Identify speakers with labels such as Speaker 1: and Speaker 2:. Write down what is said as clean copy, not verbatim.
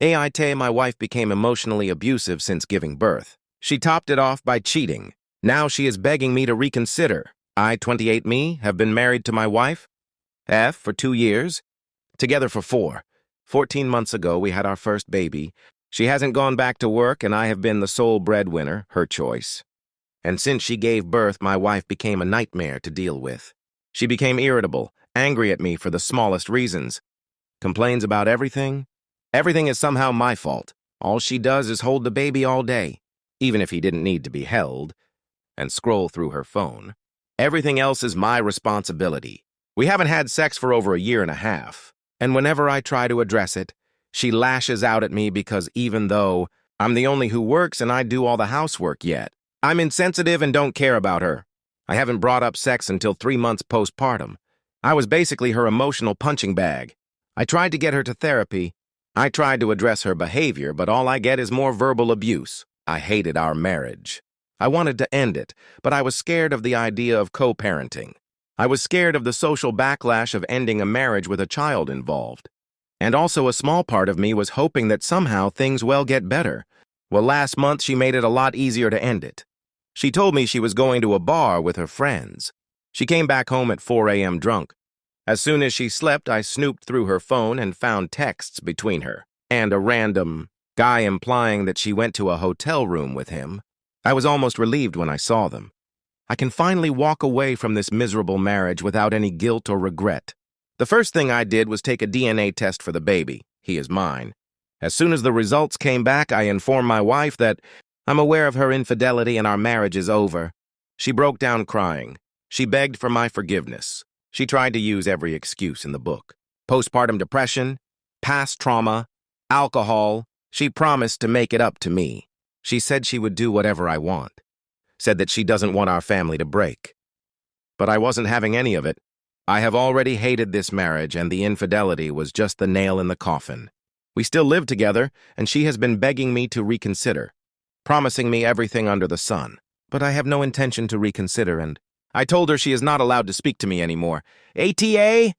Speaker 1: AIT, my wife became emotionally abusive since giving birth. She topped it off by cheating. Now she is begging me to reconsider. I, 28 me, have been married to my wife, F, for 2 years, together for 4. 14 months ago, we had our first baby. She hasn't gone back to work, and I have been the sole breadwinner, her choice. And since she gave birth, my wife became a nightmare to deal with. She became irritable, angry at me for the smallest reasons. Complains about everything. Everything is somehow my fault. All she does is hold the baby all day, even if he didn't need to be held, and scroll through her phone. Everything else is my responsibility. We haven't had sex for over 1.5 years, and whenever I try to address it, she lashes out at me because even though I'm the only who works and I do all the housework yet, I'm insensitive and don't care about her. I haven't brought up sex until 3 months postpartum. I was basically her emotional punching bag. I tried to get her to therapy. I tried to address her behavior, but all I get is more verbal abuse. I hated our marriage. I wanted to end it, but I was scared of the idea of co-parenting. I was scared of the social backlash of ending a marriage with a child involved. And also a small part of me was hoping that somehow things will get better. Well, last month she made it a lot easier to end it. She told me she was going to a bar with her friends. She came back home at 4 a.m. drunk. As soon as she slept, I snooped through her phone and found texts between her and a random guy implying that she went to a hotel room with him. I was almost relieved when I saw them. I can finally walk away from this miserable marriage without any guilt or regret. The first thing I did was take a DNA test for the baby. He is mine. As soon as the results came back, I informed my wife that I'm aware of her infidelity and our marriage is over. She broke down crying. She begged for my forgiveness. She tried to use every excuse in the book. Postpartum depression, past trauma, alcohol. She promised to make it up to me. She said she would do whatever I want. Said that she doesn't want our family to break. But I wasn't having any of it. I have already hated this marriage, and the infidelity was just the nail in the coffin. We still live together, and she has been begging me to reconsider, promising me everything under the sun. But I have no intention to reconsider, and I told her she is not allowed to speak to me anymore. ATA?